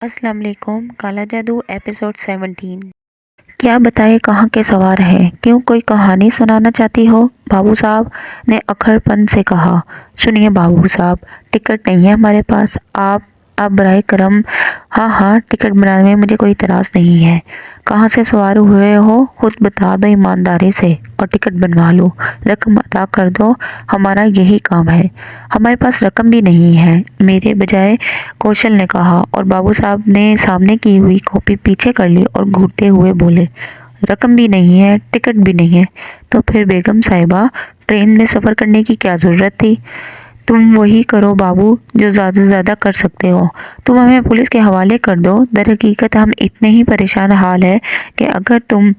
السلام علیکم۔ کالا جادو ایپیسوڈ 17۔ کیا بتائے کہاں کے سوار ہے؟ کیوں کوئی کہانی سنانا چاہتی ہو؟ بابو صاحب نے اکھڑ پن سے کہا۔ سنیے بابو صاحب، ٹکٹ نہیں ہے ہمارے پاس۔ آپ برائے کرم ہاں ٹکٹ بنانے میں مجھے کوئی اعتراض نہیں ہے۔ کہاں سے سوار ہوئے ہو خود بتا دو ایمانداری سے اور ٹکٹ بنوا لو، رقم ادا کر دو، ہمارا یہی کام ہے۔ ہمارے پاس رقم بھی نہیں ہے، میرے بجائے کوشل نے کہا، اور بابو صاحب نے سامنے کی ہوئی کاپی پیچھے کر لی اور گھٹتے ہوئے بولے، رقم بھی نہیں ہے، ٹکٹ بھی نہیں ہے، تو پھر بیگم صاحبہ ٹرین میں سفر کرنے کی کیا ضرورت تھی؟ تم وہی کرو بابو جو زیادہ سے زیادہ کر سکتے ہو، تم ہمیں پولیس کے حوالے کر دو۔ در حقیقت ہم اتنے ہی پریشان حال ہے کہ اگر تم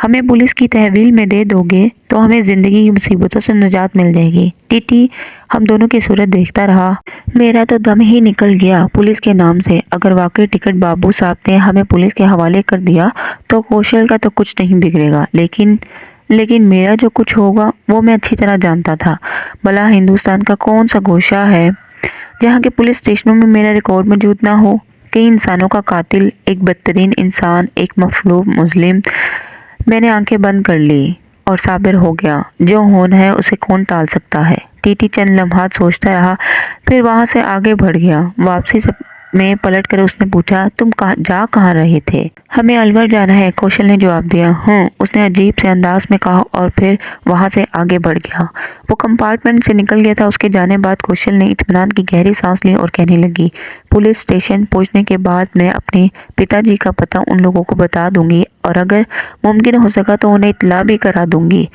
ہمیں پولیس کی تحویل میں دے دو گے تو ہمیں زندگی کی مصیبتوں سے نجات مل جائے گی۔ ٹی ٹی ہم دونوں کی صورت دیکھتا رہا۔ میرا تو دم ہی نکل گیا پولیس کے نام سے۔ اگر واقعی ٹکٹ بابو صاحب نے ہمیں پولیس کے حوالے کر دیا تو کوشل کا تو کچھ نہیں بگڑے گا، لیکن میرا جو کچھ ہوگا وہ میں اچھی طرح جانتا تھا۔ بھلا ہندوستان کا کون سا گوشہ ہے جہاں کے پولیس اسٹیشنوں میں میرا ریکارڈ موجود نہ ہو؟ کئی انسانوں کا قاتل، ایک بدترین انسان، ایک مفلوج مظلوم۔ میں نے آنکھیں بند کر لی اور صابر ہو گیا۔ جو ہونا ہے اسے کون ٹال سکتا ہے؟ ٹی ٹی چند لمحات سوچتا رہا، پھر وہاں سے آگے بڑھ گیا۔ واپسی میں پلٹ کر اس نے پوچھا، تم جا کہاں رہے تھے؟ ہمیں الور جانا ہے، کوشل نے جواب دیا۔ اس نے عجیب سے انداز میں کہا اور پھر وہاں سے آگے بڑھ گیا۔ وہ کمپارٹمنٹ سے نکل گیا تھا۔ اس کے جانے بعد کوشل نے اطمینان کی گہری سانس لی اور کہنے لگی، پولیس اسٹیشن پہنچنے کے بعد میں اپنے پتا جی کا پتہ ان لوگوں کو بتا دوں گی اور اگر ممکن ہو سکا تو انہیں اطلاع بھی کرا دوں گی۔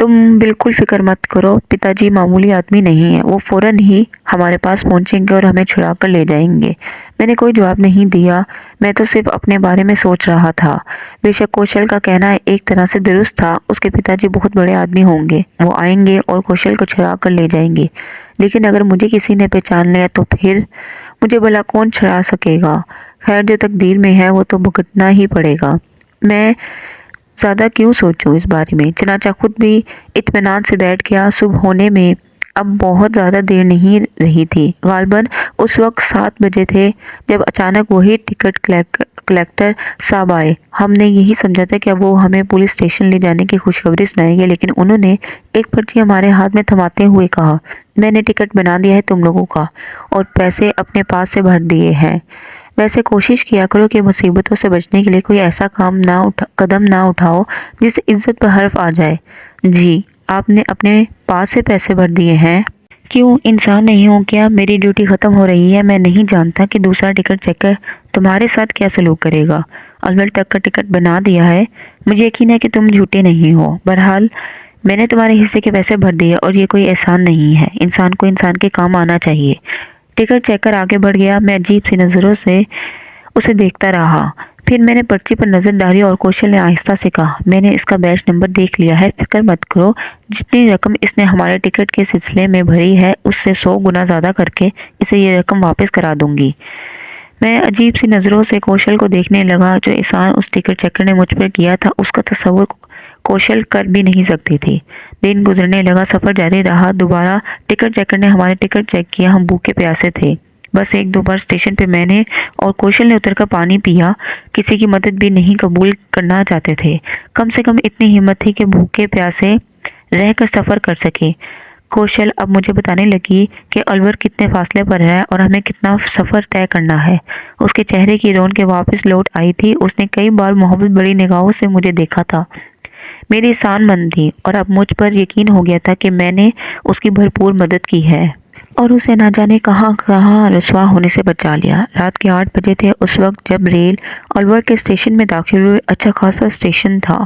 تم بالکل فکر مت کرو، پتا جی معمولی آدمی نہیں ہے، وہ فوراً ہی ہمارے پاس پہنچیں گے اور ہمیں چھڑا کر لے جائیں گے۔ میں نے کوئی جواب نہیں دیا، میں تو صرف اپنے بارے میں سوچ رہا تھا۔ بے شک کوشل کا کہنا ایک طرح سے درست تھا، اس کے پتا جی بہت بڑے آدمی ہوں گے، وہ آئیں گے اور کوشل کو چھڑا کر لے جائیں گے، لیکن اگر مجھے کسی نے پہچان لیا تو پھر مجھے بھلا کون چھڑا سکے گا؟ خیر جو تقدیر میں ہے وہ تو بھگتنا ہی پڑے گا۔ میں زیادہ کیوں سوچوں اس بارے میں؟ چنانچہ خود بھی اطمینان سے بیٹھ گیا۔ صبح ہونے میں اب بہت زیادہ دیر نہیں رہی تھی، غالباً اس وقت 7 بجے تھے جب اچانک وہی ٹکٹ کلیکٹر صاحب آئے۔ ہم نے یہی سمجھا تھا کہ اب وہ ہمیں پولیس اسٹیشن لے جانے کی خوشخبری سنائیں گے، لیکن انہوں نے ایک پرچی ہمارے ہاتھ میں تھماتے ہوئے کہا، میں نے ٹکٹ بنا دیا ہے تم لوگوں کا اور پیسے اپنے پاس سے بھر دیے ہیں۔ ویسے کوشش کیا کرو کہ مصیبتوں سے بچنے کے لیے کوئی ایسا قدم نہ اٹھاؤ جس سے عزت پہ حرف آ جائے۔ جی آپ نے اپنے پاس سے پیسے بھر دیے ہیں؟ کیوں انسان نہیں ہوں کیا؟ میری ڈیوٹی ختم ہو رہی ہے، میں نہیں جانتا کہ دوسرا ٹکٹ چیکر تمہارے ساتھ کیا سلوک کرے گا۔ الور تک کا ٹکٹ بنا دیا ہے، مجھے یقین ہے کہ تم جھوٹے نہیں ہو۔ بہرحال میں نے تمہارے حصے کے پیسے بھر دیے اور یہ کوئی احسان نہیں ہے، انسان کو انسان کے کام آنا چاہیے۔ ٹکٹ چیکر آگے بڑھ گیا۔ میں عجیب سی نظروں سے اسے دیکھتا رہا، پھر میں نے پرچی پر نظر ڈالی اور کوشل نے آہستہ سے کہا، میں نے اس کا بیچ نمبر دیکھ لیا ہے، فکر مت کرو، جتنی رقم اس نے ہمارے ٹکٹ کے سلسلے میں بھری ہے اس سے 100 گنا زیادہ کر کے اسے یہ رقم واپس کرا دوں گی۔ میں عجیب سی نظروں سے کوشل کو دیکھنے لگا۔ جو احسان اس ٹکٹ چیکر نے مجھ پر کیا تھا اس کا تصور کوشل کر بھی نہیں سکتی تھی۔ دن گزرنے لگا، سفر جاری رہا۔ دوبارہ ٹکٹ چیکر نے ہمارے ٹکٹ چیک کیا، ہم بھوکے پیاسے تھے۔ بس 1-2 بار اسٹیشن پہ میں نے اور کوشل نے اتر کر پانی پیا، کسی کی مدد بھی نہیں قبول کرنا چاہتے تھے، کم سے کم اتنی ہمت تھی کہ بھوکے پیاسے رہ کر سفر کر سکے۔ کوشل اب مجھے بتانے لگی کہ الور کتنے فاصلے پر ہے اور ہمیں کتنا سفر طے کرنا ہے۔ اس کے چہرے کی رونقیں واپس لوٹ آئی تھی، اس نے کئی بار محبت بڑی نگاہوں سے مجھے دیکھا تھا، میری احسان مند تھی، اور اب مجھ پر یقین ہو گیا تھا کہ میں نے اس کی بھرپور مدد کی ہے اور اسے نہ جانے کہاں کہاں رسوا ہونے سے بچا لیا۔ رات کے 8 بجے تھے اس وقت جب ریل الور کے اسٹیشن میں داخل ہوئے۔ اچھا خاصا اسٹیشن تھا،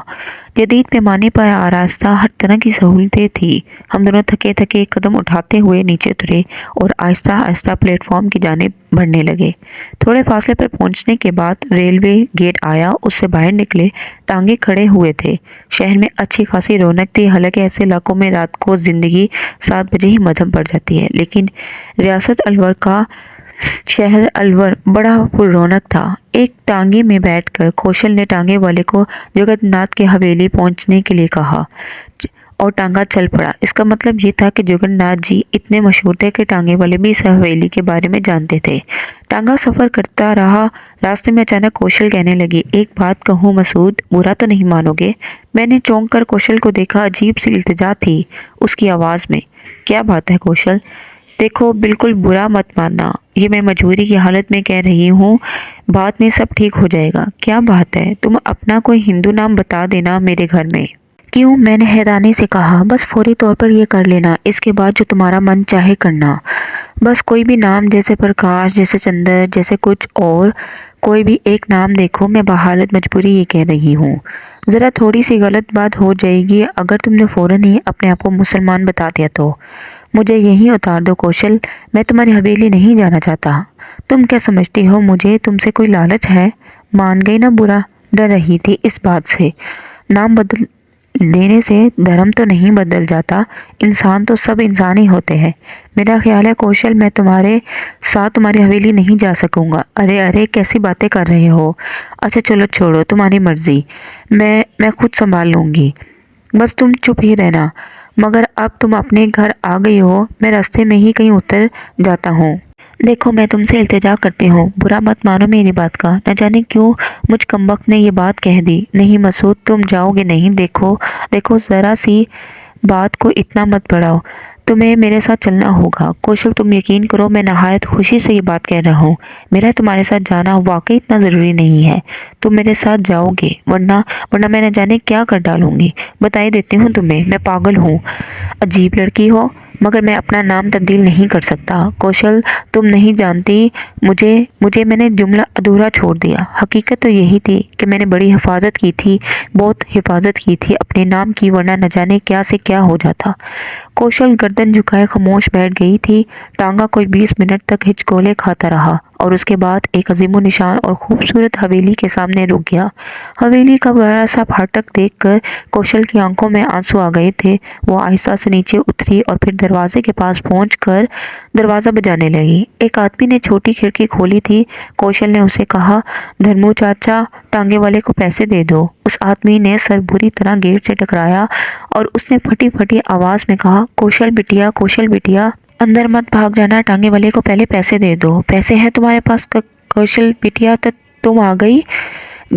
جدید پیمانے پر آراستہ، ہر طرح کی سہولتیں تھی۔ ہم دونوں تھکے تھکے قدم اٹھاتے ہوئے نیچے اترے اور آہستہ آہستہ پلیٹ فارم کی جانب بڑھنے لگے۔ تھوڑے فاصلے پر پہنچنے کے بعد ریلوے گیٹ آیا، اس سے باہر نکلے، ٹانگے کھڑے ہوئے تھے۔ شہر میں اچھی خاصی رونق تھی، حالانکہ ایسے علاقوں میں رات کو زندگی 7 بجے ہی مدھم پڑ جاتی ہے، لیکن ریاست الور کا شہر الور بڑا پر رونق تھا۔ ایک ٹانگے میں بیٹھ کر کوشل نے ٹانگے والے کو جگت ناتھ کی حویلی پہنچنے کے لیے کہا اور ٹانگا چل پڑا۔ اس کا مطلب یہ تھا کہ جگن ناتھ جی اتنے مشہور تھے کہ ٹانگے والے بھی اس حویلی کے بارے میں جانتے تھے۔ ٹانگا سفر کرتا رہا۔ راستے میں اچانک کوشل کہنے لگی، ایک بات کہوں مسعود، برا تو نہیں مانو گے؟ میں نے چونک کر کوشل کو دیکھا، عجیب سی التجا تھی اس کی آواز میں۔ کیا بات ہے کوشل؟ دیکھو بالکل برا مت ماننا، یہ میں مجبوری کی حالت میں کہہ رہی ہوں، بعد میں سب ٹھیک ہو جائے گا۔ کیا بات ہے؟ تم اپنا کوئی ہندو نام بتا دینا میرے گھر میں۔ کیوں؟ میں نے حیرانی سے کہا۔ بس فوری طور پر یہ کر لینا، اس کے بعد جو تمہارا من چاہے کرنا۔ بس کوئی بھی نام، جیسے پرکاش، جیسے چندر، جیسے کچھ اور کوئی بھی ایک نام۔ دیکھو میں بحالت مجبوری یہ کہہ رہی ہوں، ذرا تھوڑی سی غلط بات ہو جائے گی اگر تم نے فوراً ہی اپنے آپ کو مسلمان بتا دیا تو۔ مجھے یہیں اتار دو کوشل، میں تمہاری حویلی نہیں جانا چاہتا۔ تم کیا سمجھتی ہو مجھے تم سے کوئی لالچ ہے؟ مان گئی نا برا؟ ڈر رہی تھی اس بات سے۔ نام بدل دینے سے دھرم تو نہیں بدل جاتا، انسان تو سب انسان ہی ہوتے ہیں۔ میرا خیال ہے کوشل میں تمہارے ساتھ تمہاری حویلی نہیں جا سکوں گا۔ ارے ارے کیسی باتیں کر رہے ہو؟ اچھا چلو چھوڑو، تمہاری مرضی، میں خود سنبھال لوں گی، بس تم چپ ہی رہنا۔ مگر اب تم اپنے گھر آ گئی ہو، میں راستے میں ہی کہیں اتر جاتا ہوں۔ دیکھو میں تم سے التجا کرتی ہوں، برا مت مانو میری بات کا۔ نہ جانے کیوں مجھ کمبخت نے یہ بات کہہ دی۔ نہیں مسعود تم جاؤ گے نہیں، دیکھو ذرا سی بات کو اتنا مت بڑھاؤ، تمہیں میرے ساتھ چلنا ہوگا۔ کوشل تم یقین کرو میں نہایت خوشی سے یہ بات کہہ رہا ہوں، میرا تمہارے ساتھ جانا واقعی اتنا ضروری نہیں ہے۔ تم میرے ساتھ جاؤ گے ورنہ میں نہ جانے کیا کر ڈالوں گی۔ بتائی دیتی ہوں تمہیں، میں پاگل ہوں۔ عجیب لڑکی ہو، مگر میں اپنا نام تبدیل نہیں کر سکتا۔ کوشل تم نہیں جانتی مجھے میں نے جملہ ادھورا چھوڑ دیا۔ حقیقت تو یہی تھی کہ میں نے بڑی حفاظت کی تھی، بہت حفاظت کی تھی اپنے نام کی، ورنہ نہ جانے کیا سے کیا ہو جاتا۔ کوشل گردن جھکائے خاموش بیٹھ گئی تھی۔ ٹانگا کوئی 20 منٹ تک ہچکولے کھاتا رہا اور اس کے بعد ایک عظیم الشان اور خوبصورت حویلی کے سامنے رک گیا۔ حویلی کا بڑا سا پھاٹک دیکھ کر کوشل کی آنکھوں میں آنسو آ گئے تھے۔ وہ آہستہ سے نیچے اتری اور پھر دروازے کے پاس پہنچ کر دروازہ بجانے لگی۔ ایک آدمی نے چھوٹی کھڑکی کھولی تھی۔ کوشل نے اسے کہا، دھرمو چاچا ٹانگے والے کو پیسے دے دو۔ اس آدمی نے سر بری طرح گیٹ سے ٹکرایا اور اس نے پھٹی پھٹی آواز میں کہا، کوشل بٹیا اندر مت بھاگ جانا، ٹانگے والے کو پہلے پیسے دے دو۔ پیسے ہیں تمہارے پاس؟ کوشل بٹیا تم آ گئی؟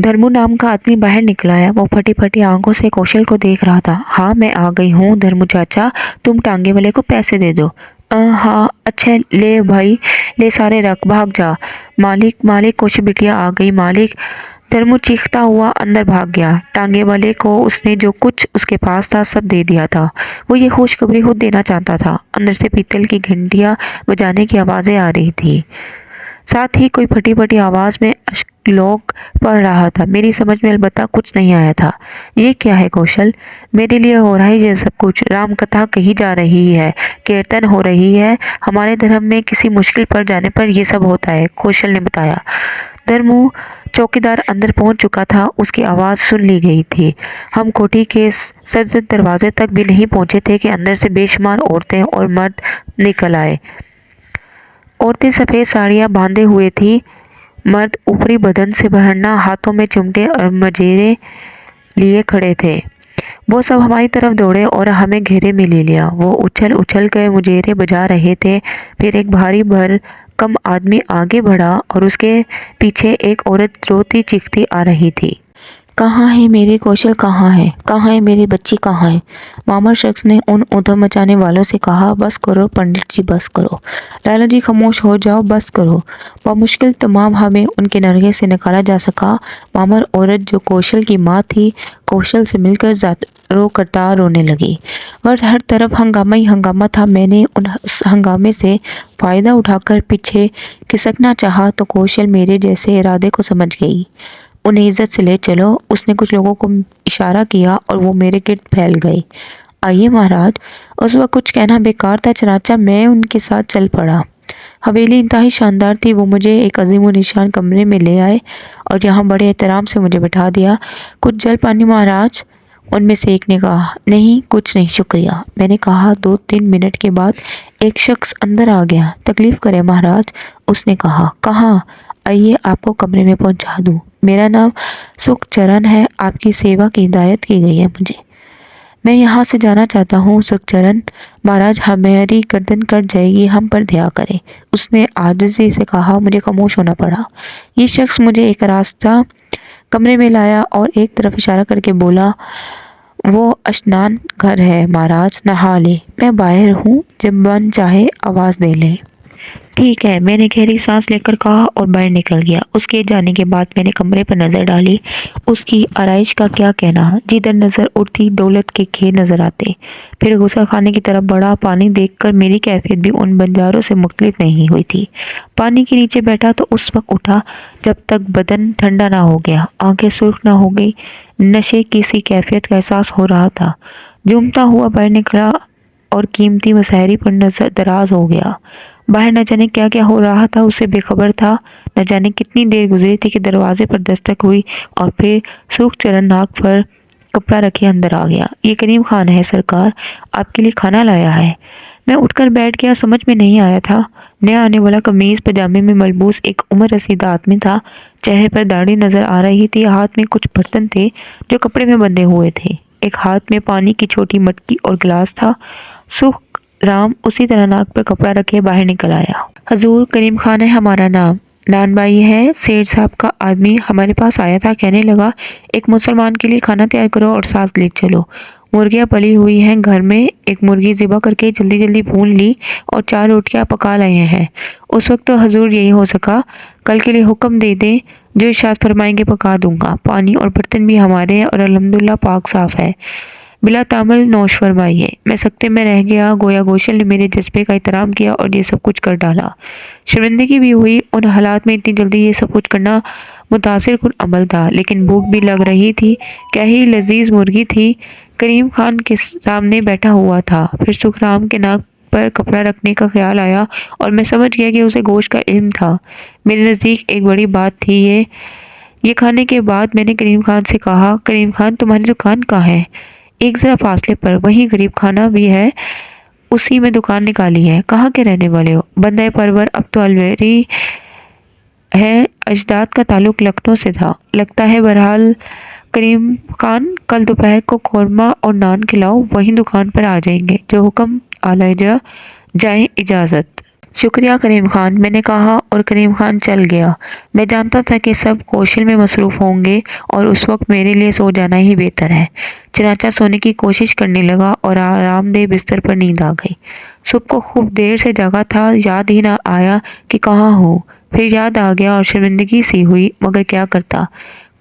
دھرمو نام کا آدمی باہر نکل آیا۔ وہ پھٹی پھٹی آنکھوں سے کوشل کو دیکھ رہا تھا۔ ہاں میں آ گئی ہوں دھرمو چاچا، تم ٹانگے والے کو پیسے دے دو۔ ہاں اچھا لے بھائی لے، سارے رکھ، بھاگ جا۔ مالک کوشل بٹیا آ گئی مالک۔ دھرمو چیختا ہوا اندر بھاگ گیا۔ ٹانگے والے کو اس نے جو کچھ اس کے پاس تھا سب دے دیا تھا۔ وہ یہ خوشخبری خود دینا چاہتا تھا۔ اندر سے پیتل کی گھنٹیاں بجانے کی آوازیں آ رہی تھی، ساتھ ہی کوئی پھٹی پھٹی آواز میں اشلوک پڑھ رہا تھا۔ میری سمجھ میں البتہ کچھ نہیں آیا تھا۔ یہ کیا ہے کوشل؟ میرے لیے ہو رہا ہے یہ سب کچھ، رام کتھا کہی جا رہی ہے، کیرتن ہو رہی ہے، ہمارے دھرم میں کسی مشکل پڑ جانے پر یہ سب ہوتا ہے، کوشل نے بتایا۔ دھرمو چوکیدار اندر پہنچ چکا تھا، اس کی آواز سن لی گئی تھی۔ ہم کوٹھی کے سرد دروازے تک بھی نہیں پہنچے تھے کہ اندر سے بے شمار عورتیں اور مرد نکل آئے۔ عورتیں سفید ساڑیاں باندھے ہوئے تھیں، مرد اوپری بدن سے بھرنا، ہاتھوں میں چمٹے اور منجیرے لیے کھڑے تھے۔ وہ سب ہماری طرف دوڑے اور ہمیں گھیرے میں لے لیا۔ وہ اچھل اچھل کر منجیرے بجا رہے تھے۔ پھر ایک بھاری بھرکم آدمی آگے بڑھا اور اس کے پیچھے ایک عورت روتی چیختی آ رہی تھی۔ کہاں ہے میری کوشل؟ کہاں ہے میری بچی؟ کہاں ہے؟ معمر شخص نے ان ادھم مچانے والوں سے کہا، بس کرو پنڈت جی بس کرو، لالا جی خاموش ہو جاؤ، بس کرو۔ بمشکل تمام ہمیں ان کے نرغے سے نکالا جا سکا۔ معمر عورت جو کوشل کی ماں تھی کوشل سے مل کر زاروں کٹا رونے لگی۔ غرض ہر طرف ہنگامہ ہی ہنگامہ تھا۔ میں نے اس ہنگامے سے فائدہ اٹھا کر پیچھے کھسکنا چاہا تو کوشل میرے جیسے ارادے کو سمجھ گئی۔ انہیں عزت سے لے چلو، اس نے کچھ لوگوں کو اشارہ کیا اور وہ میرے گرد پھیل گئے۔ آئیے مہاراج۔ اس وقت کچھ کہنا بیکار تھا، چنانچہ میں ان کے ساتھ چل پڑا۔ حویلی انتہائی شاندار تھی۔ وہ مجھے ایک عظیم الشان کمرے میں لے آئے اور یہاں بڑے احترام سے مجھے بٹھا دیا۔ کچھ جل پانی مہاراج؟ ان میں سے ایک نے کہا۔ نہیں کچھ نہیں شکریہ، میں نے کہا۔ 2-3 منٹ کے بعد ایک شخص اندر آ گیا۔ تکلیف کرے مہاراج، اس نے کہا۔ کہاں؟ آئیے آپ کو کمرے میں پہنچا دوں۔ میرا نام سکھ چرن ہے، آپ کی سیوا کی ہدایت کی گئی ہے مجھے۔ میں یہاں سے جانا چاہتا ہوں سکھچرن مہاراج، ہماری گردن کٹ جائے گی، ہم پر دیا کریں۔ اس نے عاجزی سے کہا۔ مجھے خاموش ہونا پڑا۔ یہ شخص مجھے ایک راستہ کمرے میں لایا اور ایک طرف اشارہ کر کے بولا، وہ اشنان گھر ہے مہاراج، نہا لے، میں باہر ہوں، جب من چاہے آواز دے لیں۔ ٹھیک ہے، میں نے گہری سانس لے کر کہا اور باہر نکل گیا۔ اس کے جانے کے بعد میں نے کمرے پر نظر ڈالی۔ اس کی آرائش کا کیا کہنا، جدھر نظر اٹھتی دولت کے کھیت نظر آتے۔ پھر غسل خانے کی طرف بڑھا۔ پانی دیکھ کر میری کیفیت بھی ان بنجاروں سے مختلف نہیں ہوئی تھی۔ پانی کے نیچے بیٹھا تو اس وقت اٹھا جب تک بدن ٹھنڈا نہ ہو گیا، آنکھیں سرخ نہ ہو گئی۔ نشے کی سی کیفیت کا احساس ہو رہا تھا۔ جھومتا ہوا باہر نکلا اور قیمتی مسحری پر نظر دراز ہو گیا۔ باہر نہ جانے کیا کیا ہو رہا تھا، اس سے بے خبر تھا۔ نہ جانے کتنی دیر گزری تھی کہ دروازے پر دستک ہوئی اور پھر سکھچرن ناک پر کپڑا رکھے اندر آ گیا۔ یہ کریم خان ہے سرکار، آپ کے لیے کھانا لایا ہے۔ میں اٹھ کر بیٹھ گیا۔ سمجھ میں نہیں آیا تھا۔ نیا آنے والا قمیض پاجامے میں ملبوس ایک عمر رسیدہ آدمی تھا۔ چہرے پر داڑھی نظر آ رہی تھی۔ ہاتھ میں کچھ برتن تھے جو کپڑے میں بندھے ہوئے تھے۔ ایک ہاتھ میں پانی کی چھوٹی مٹکی اور گلاس تھا۔ سکھ رام اسی طرح ناک پر کپڑا رکھے باہر نکل آیا۔ حضور، کریم خان ہے ہمارا نام، نان بھائی ہے، سیٹھ صاحب کا آدمی ہمارے پاس آیا تھا، کہنے لگا ایک مسلمان کے لیے کھانا تیار کرو اور ساتھ لے چلو۔ مرغیاں پلی ہوئی ہیں گھر میں، ایک مرغی ذبح کر کے جلدی جلدی بھون لی اور 4 روٹیاں پکا لائے ہیں۔ اس وقت تو حضور یہی ہو سکا، کل کے لیے حکم دے دیں، جو ارشاد فرمائیں گے پکا دوں گا۔ پانی اور برتن بھی ہمارے ہیں اور الحمدللہ پاک صاف ہے، بلا تعمل نوش فرمائیے۔ میں سکتے میں رہ گیا، گویا گوشل نے میرے جذبے کا احترام کیا اور یہ سب کچھ کر ڈالا۔ شرمندگی بھی ہوئی، ان حالات میں اتنی جلدی یہ سب کچھ کرنا متاثر کن عمل تھا، لیکن بھوک بھی لگ رہی تھی۔ کیا ہی لذیذ مرغی تھی۔ کریم خان کے سامنے بیٹھا ہوا تھا۔ پھر سکھ رام کے ناک پر کپڑا رکھنے کا خیال آیا اور میں سمجھ گیا کہ اسے گوشت کا علم تھا۔ میرے نزدیک ایک بڑی بات تھی یہ کھانے کے بعد میں نے کریم خان سے کہا، کریم خان تمہاری دکان کہاں ہے؟ ایک ذرا فاصلے پر، وہیں غریب خانہ بھی ہے، اسی میں دکان نکالی ہے۔ کہاں کے رہنے والے ہو؟ بندہ پرور، اب تو الویری ہے، اجداد کا تعلق لکھنؤ سے تھا۔ لگتا ہے بہرحال کریم خان، کل دوپہر کو قورمہ اور نان کھلاؤ، وہیں دکان پر آ جائیں گے، جو حکم اعلی جائیں، اجازت۔ شکریہ کریم خان، میں نے کہا اور کریم خان چل گیا۔ میں جانتا تھا کہ سب کوشل میں مصروف ہوں گے اور اس وقت میرے لیے سو جانا ہی بہتر ہے۔ چنانچہ سونے کی کوشش کرنے لگا اور آرام دہ بستر پر نیند آ گئی۔ صبح کو خوب دیر سے جاگا تھا، یاد ہی نہ آیا کہ کہاں ہوں۔ پھر یاد آ گیا اور شرمندگی سی ہوئی، مگر کیا کرتا،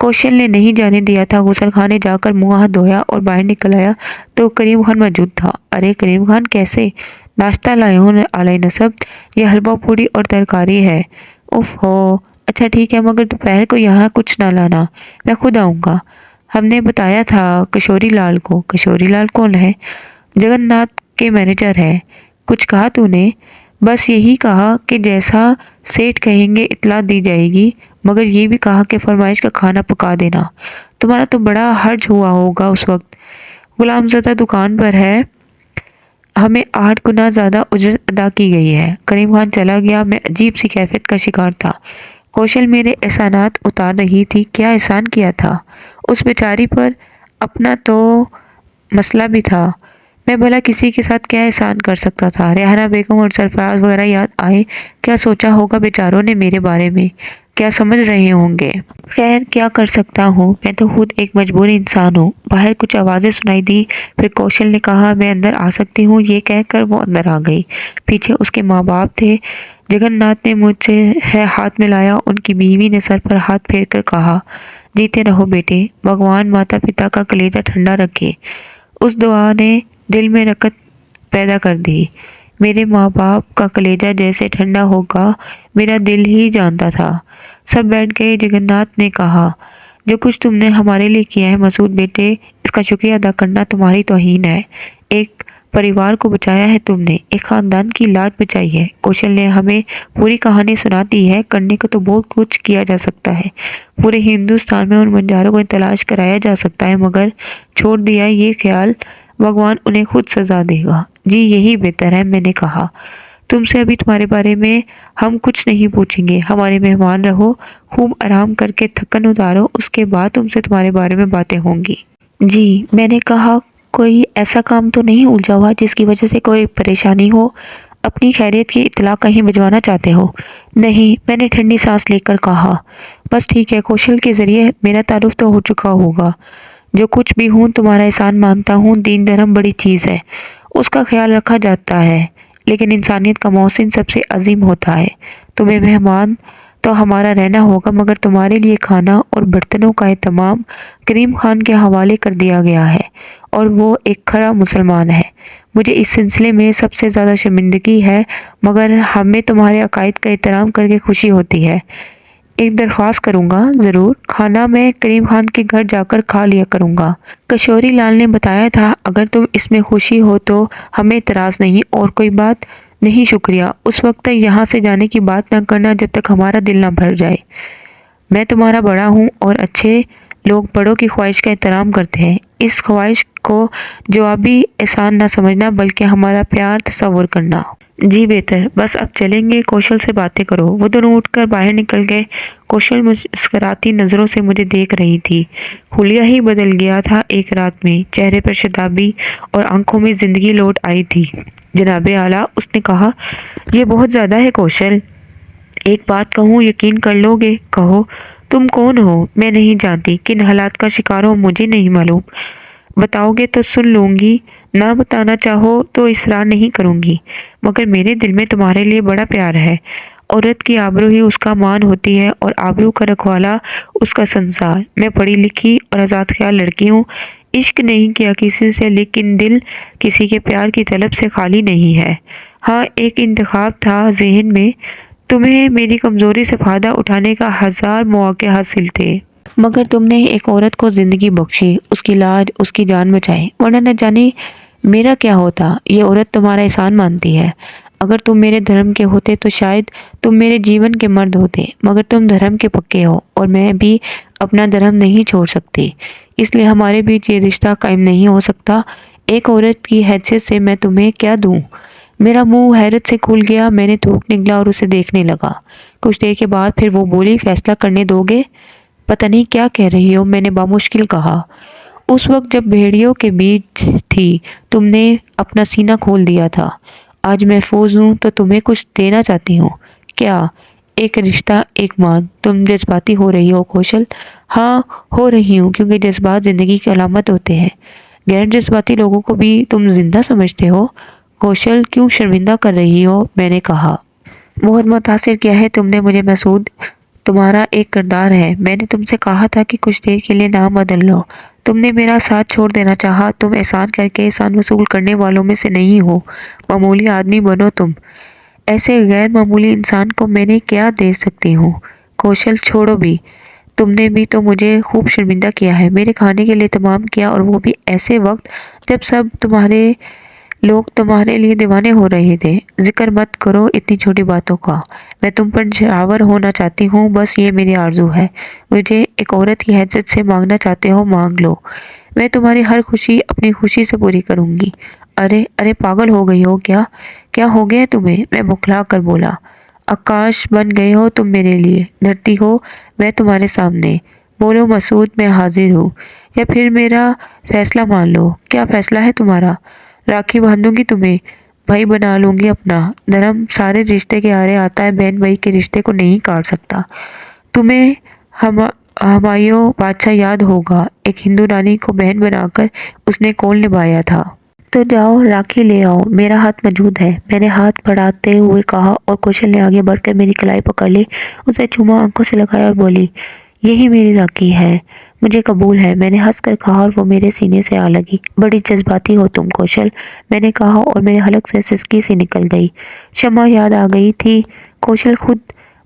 کوشل نے نہیں جانے دیا تھا۔ غسل خانے جا کر منہ ہاتھ دھویا اور باہر نکل آیا تو کریم خان موجود تھا۔ ارے کریم خان، کیسے؟ ناشتہ لائے ہوں اعلی نسب، یہ حلوہ پوری اور ترکاری ہے۔ اف ہو، اچھا ٹھیک ہے، مگر دوپہر کو یہاں کچھ نہ لانا، میں خود آؤں گا۔ ہم نے بتایا تھا کشوری لال کو۔ کشوری لال کون ہے؟ جگن ناتھ کے مینیجر ہے۔ کچھ کہا تو نے؟ بس یہی کہا کہ جیسا سیٹھ کہیں گے اطلاع دی جائے گی، مگر یہ بھی کہا کہ فرمائش کا کھانا پکا دینا۔ تمہارا تو بڑا حرج ہوا ہوگا اس وقت۔ غلام زدہ دکان پر ہے، ہمیں 8 گنا زیادہ اجرت ادا کی گئی ہے۔ کریم خان چلا گیا۔ میں عجیب سی کیفیت کا شکار تھا۔ کوشل میرے احسانات اتار رہی تھی۔ کیا احسان کیا تھا اس بیچاری پر؟ اپنا تو مسئلہ بھی تھا، میں بھلا کسی کے ساتھ کیا احسان کر سکتا تھا؟ ریحانہ بیگم اور سرفراز وغیرہ یاد آئے۔ کیا سوچا ہوگا بیچاروں نے میرے بارے میں، کیا سمجھ رہے ہوں گے؟ خیر کیا کر سکتا ہوں، میں تو خود ایک مجبور انسان ہوں۔ باہر کچھ آوازیں سنائی دی، پھر کوشل نے کہا میں اندر آ سکتی ہوں، یہ کہہ کر وہ اندر آ گئی۔ پیچھے اس کے ماں باپ تھے۔ جگن ناتھ نے مجھ سے ہاتھ ملایا، ان کی بیوی نے سر پر ہاتھ پھیر کر کہا، جیتے رہو بیٹے، بھگوان ماتا پتا کا کلیجہ ٹھنڈا رکھے۔ اس دعا نے دل میں رکت پیدا کر دی۔ میرے ماں باپ کا کلیجہ جیسے ٹھنڈا ہوگا میرا دل ہی جانتا تھا۔ سب بیٹھ گئے۔ جگن ناتھ نے کہا، جو کچھ تم نے ہمارے لیے کیا ہے مسعود بیٹے، اس کا شکریہ ادا کرنا تمہاری توہین ہے۔ ایک پریوار کو بچایا ہے تم نے، ایک خاندان کی لاج بچائی ہے۔ کوشل نے ہمیں پوری کہانی سنا دی ہے۔ کرنے کو تو بہت کچھ کیا جا سکتا ہے، پورے ہندوستان میں ان بنجاروں کو تلاش کرایا جا سکتا ہے، مگر چھوڑ دیا یہ خیال بھگوان انہیں خود سزا دے گا۔ جی یہی بہتر ہے، میں نے کہا، تم سے ابھی تمہارے بارے میں ہم کچھ نہیں پوچھیں گے، ہمارے مہمان رہو، خوب آرام کر کے تھکن اتارو، اس کے بعد تم سے تمہارے بارے میں باتیں ہوں گی۔ جی میں نے کہا، کوئی ایسا کام تو نہیں الجھا ہوا جس کی وجہ سے کوئی پریشانی ہو؟ اپنی خیریت کی اطلاع کہیں بھجوانا چاہتے ہو؟ نہیں، میں نے ٹھنڈی سانس لے کر کہا۔ بس ٹھیک ہے، کوشل کے ذریعے میرا تعارف تو ہو چکا ہوگا۔ جو کچھ بھی ہوں تمہارا احسان مانتا ہوں، دین دھرم بڑی چیز ہے، اس کا خیال رکھا جاتا ہے، لیکن انسانیت کا محسن سب سے عظیم ہوتا ہے۔ تمہیں مہمان تو ہمارا رہنا ہوگا، مگر تمہارے لیے کھانا اور برتنوں کا اہتمام کریم خان کے حوالے کر دیا گیا ہے، اور وہ ایک کھرا مسلمان ہے۔ مجھے اس سلسلے میں سب سے زیادہ شرمندگی ہے، مگر ہمیں تمہارے عقائد کا احترام کر کے خوشی ہوتی ہے۔ ایک درخواست کروں گا، ضرور، کھانا میں کریم خان کے گھر جا کر کھا لیا کروں گا۔ کشوری لال نے بتایا تھا، اگر تم اس میں خوشی ہو تو ہمیں اعتراض نہیں، اور کوئی بات نہیں۔ شکریہ، اس وقت تک یہاں سے جانے کی بات نہ کرنا جب تک ہمارا دل نہ بھر جائے۔ میں تمہارا بڑا ہوں، اور اچھے لوگ بڑوں کی خواہش کا احترام کرتے ہیں۔ اس خواہش کو جوابی احسان نہ سمجھنا، بلکہ ہمارا پیار تصور کرنا۔ جی بہتر، بس اب چلیں گے، کوشل سے باتیں کرو۔ وہ دونوں اٹھ کر باہر نکل گئے۔ کوشل مسکراتی نظروں سے مجھے دیکھ رہی تھی۔ حلیہ ہی بدل گیا تھا ایک رات میں، چہرے پر شادابی اور آنکھوں میں زندگی لوٹ آئی تھی۔ جناب اعلیٰ، اس نے کہا، یہ بہت زیادہ ہے کوشل۔ ایک بات کہوں، یقین کر لو گے؟ کہو۔ تم کون ہو؟ میں نہیں جانتی، کن حالات کا شکار ہو مجھے نہیں معلوم۔ بتاؤ گے تو سن لوں گی، نہ بتانا چاہو تو اصرار نہیں کروں گی، مگر میرے دل میں تمہارے لیے بڑا پیار ہے۔ عورت کی آبرو ہی اس کا مان ہوتی ہے، اور آبرو کا رکھوالا اس کا سنسار۔ میں پڑھی لکھی اور آزاد خیال لڑکی ہوں، عشق نہیں کیا کسی سے، لیکن دل کسی کے پیار کی طلب سے خالی نہیں ہے۔ ہاں، ایک انتخاب تھا ذہن میں، تمہیں میری کمزوری سے فائدہ اٹھانے کا ہزار مواقع حاصل تھے، مگر تم نے ایک عورت کو زندگی بخشی، اس کی لاج، اس کی جان بچائی، ورنہ نہ جانے میرا کیا ہوتا۔ یہ عورت تمہارا احسان مانتی ہے۔ اگر تم میرے دھرم کے ہوتے تو شاید تم میرے جیون کے مرد ہوتے، مگر تم دھرم کے پکے ہو، اور میں بھی اپنا دھرم نہیں چھوڑ سکتی، اس لیے ہمارے بیچ یہ رشتہ قائم نہیں ہو سکتا۔ ایک عورت کی حیثیت سے میں تمہیں کیا دوں؟ میرا منہ حیرت سے کھل گیا، میں نے تھوک نگلا اور اسے دیکھنے لگا۔ کچھ دیر کے بعد پھر وہ بولی، فیصلہ کرنے دو گے؟ پتہ نہیں کیا کہہ رہی ہو، میں نے بامشکل کہا۔ اس وقت جب بھیڑیوں کے بیچ تھی، تم نے اپنا سینہ کھول دیا تھا۔ آج محفوظ ہوں تو تمہیں کچھ دینا چاہتی ہوں۔ کیا؟ ایک رشتہ، ایک مان۔ تم جذباتی ہو رہی ہو کوشل۔ ہاں، ہو رہی ہوں، کیونکہ جذبات زندگی کی علامت ہوتے ہیں۔ غیر جذباتی لوگوں کو بھی تم زندہ سمجھتے ہو؟ کوشل، کیوں شرمندہ کر رہی ہو؟ میں نے کہا۔ بہت متاثر کیا ہے تم نے مجھے مسعود، تمہارا ایک کردار ہے۔ میں نے تم سے کہا تھا کہ کچھ دیر کے لیے نام بدل لو، تم نے میرا ساتھ چھوڑ دینا چاہا۔ تم احسان کر کے احسان وصول کرنے والوں میں سے نہیں ہو، معمولی آدمی بنو تم۔ ایسے غیر معمولی انسان کو میں نے کیا دے سکتی ہوں؟ کوشل، چھوڑو بھی، تم نے بھی تو مجھے خوب شرمندہ کیا ہے، میرے کھانے کے لیے اہتمام کیا، اور وہ بھی ایسے وقت جب سب تمہارے لوگ تمہارے لیے دیوانے ہو رہے تھے۔ ذکر مت کرو اتنی چھوٹی باتوں کا، میں تم پر نچھاور ہونا چاہتی ہوں، بس یہ میری آرزو ہے۔ مجھے ایک عورت کی حیثیت سے مانگنا چاہتے ہو، مانگ لو، میں تمہاری ہر خوشی اپنی خوشی سے پوری کروں گی۔ ارے ارے، پاگل ہو گئی ہو کیا؟ کیا ہو گیا تمہیں؟ میں بکھلا کر بولا۔ آکاش بن گئے ہو تم میرے لیے، دھرتی ہو میں تمہارے سامنے۔ بولو مسعود، میں حاضر ہوں، یا پھر میرا فیصلہ مان لو۔ کیا فیصلہ ہے تمہارا؟ راکھی باندھوں گی تمہیں، بھائی بنا لوں گی اپنا۔ دھرم سارے رشتے کے آڑے آتا ہے، بہن بھائی کے رشتے کو نہیں کاٹ سکتا۔ تمہیں ہمایوں بادشاہ یاد ہوگا، ایک ہندو رانی کو بہن بنا کر اس نے کول نبھایا تھا۔ تو جاؤ راکھی لے آؤ، میرا ہاتھ موجود ہے، میں نے ہاتھ بڑھاتے ہوئے کہا، اور کوشل نے آگے بڑھ کر میری کلائی پکڑ لی، اسے چوما، آنکھوں سے لگایا اور بولی، یہی میری راکھی ہے، مجھے قبول ہے۔ میں نے ہنس کر کہا، اور وہ میرے سینے سے آ لگی۔ بڑی جذباتی ہو تم کوشل، میں نے کہا، اور میرے حلق سے سسکی سی نکل گئی۔ شمع یاد آ گئی تھی۔ کوشل خود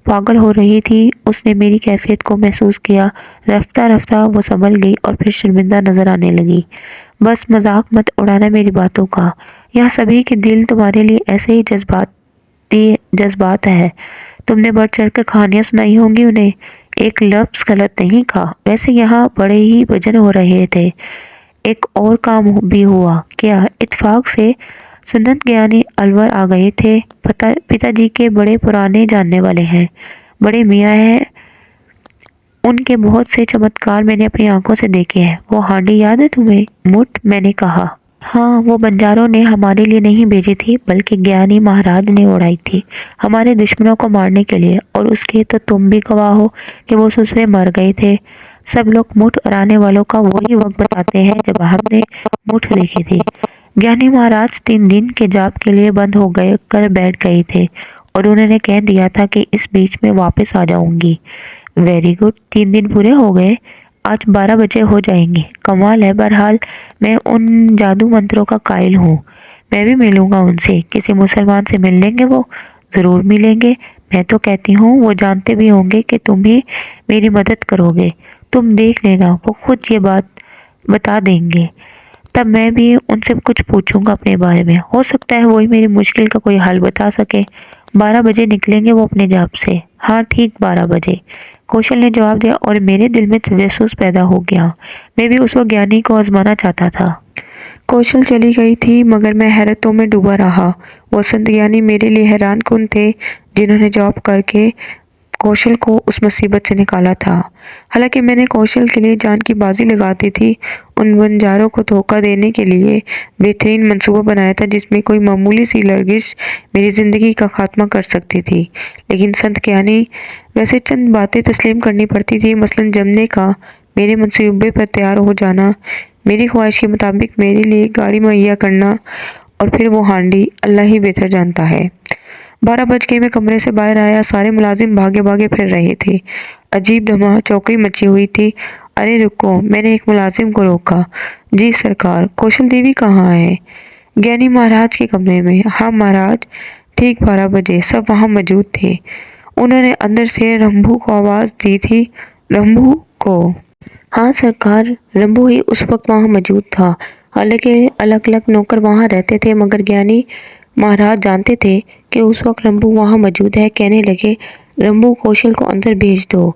پاگل ہو رہی تھی، اس نے میری کیفیت کو محسوس کیا۔ رفتہ رفتہ وہ سنبھل گئی اور پھر شرمندہ نظر آنے لگی۔ بس مذاق مت اڑانا میری باتوں کا، یہاں سبھی کے دل تمہارے لیے ایسے ہی جذبات ہے، تم نے بڑھ چڑھ کر کہانیاں سنائی ہوں گی انہیں۔ ایک لفظ غلط نہیں کہا، ویسے یہاں بڑے ہی بھجن ہو رہے تھے۔ ایک اور کام بھی ہوا۔ کیا؟ اتفاق سے سنت گیانی الور آ گئے تھے، پتا جی کے بڑے پرانے جاننے والے ہیں، بڑے میاں ہیں، ان کے بہت سے چمتکار میں نے اپنی آنکھوں سے دیکھے ہیں۔ وہ ہانڈی یاد ہے تمہیں مٹ؟ میں نے کہا ہاں، وہ بنجاروں نے ہمارے لیے نہیں بھیجی تھی بلکہ گیانی مہاراج نے اڑائی تھی ہمارے دشمنوں کو مارنے کے لیے، اور اس کے تو تم بھی گواہ ہو کہ وہ سسرے مر گئے تھے۔ سب لوگ مٹھ اڑانے والوں کا وہی وقت بتاتے ہیں جب ہم نے مٹھ دیکھی تھی۔ گیانی مہاراج 3 دن کے جاپ کے لیے بند ہو گئے کر بیٹھ گئے تھے اور انہوں نے کہہ دیا تھا کہ اس بیچ میں واپس آ جاؤں گی۔ ویری گڈ، 3 دن پورے ہو گئے، آج 12 بجے ہو جائیں گے۔ کمال ہے، بہرحال میں ان جادو منتروں کا قائل ہوں۔ میں بھی ملوں گا ان سے، کسی مسلمان سے مل لیں گے وہ؟ ضرور ملیں گے، میں تو کہتی ہوں وہ جانتے بھی ہوں گے کہ تم ہی میری مدد کرو گے۔ تم دیکھ لینا، وہ خود یہ بات بتا دیں گے۔ تب میں بھی ان سے کچھ پوچھوں گا اپنے بارے میں، ہو سکتا ہے وہی میری مشکل کا کوئی حل بتا سکے۔ 12 بجے نکلیں گے وہ اپنے جاپ سے؟ ہاں ٹھیک 12 بجے، کوشل نے جواب دیا، اور میرے دل میں تجسس پیدا ہو گیا۔ میں بھی اس وقت گیانی کو آزمانا چاہتا تھا۔ کوشل چلی گئی تھی مگر میں حیرتوں میں ڈوبا رہا۔ وہ سنت گیانی میرے لیے حیران کن تھے جنہوں نے جاب کر کے کوشل کو اس مصیبت سے نکالا تھا۔ حالانکہ میں نے کوشل کے لیے جان کی بازی لگا دی تھی، ان بنجاروں کو دھوکہ دینے کے لیے بہترین منصوبہ بنایا تھا جس میں کوئی معمولی سی لرزش میری زندگی کا خاتمہ کر سکتی تھی، لیکن سنت گیانی ویسے چند باتیں تسلیم کرنی پڑتی تھی، مثلاً جمنے کا میرے منصوبے پر تیار ہو جانا، میری خواہش کے مطابق میرے لیے گاڑی مہیا کرنا، اور پھر وہ ہانڈی، اللہ ہی بہتر جانتا ہے۔ 12 بج کے میں کمرے سے باہر آیا، سارے ملازم بھاگے بھاگے پھر رہے تھے، عجیب دھما چوکری مچی ہوئی تھی۔ ارے رکو، میں نے ایک ملازم کو روکا۔ جی سرکار، کوشل دیوی کہاں ہے؟ گیانی مہاراج کے کمرے میں۔ ہاں مہاراج، ٹھیک 12 بجے سب وہاں موجود تھے۔ انہوں نے اندر سے رمبھو کو آواز دی تھی۔ رمبھو کو؟ ہاں سرکار، رمبھو ہی اس وقت وہاں موجود تھا، حالانکہ الگ الگ نوکر وہاں رہتے تھے مگر گیانی مہاراج جانتے تھے کہ اس وقت رمبھو وہاں موجود ہے۔ کہنے لگے، رمبھو، کوشل کو اندر بھیج دو۔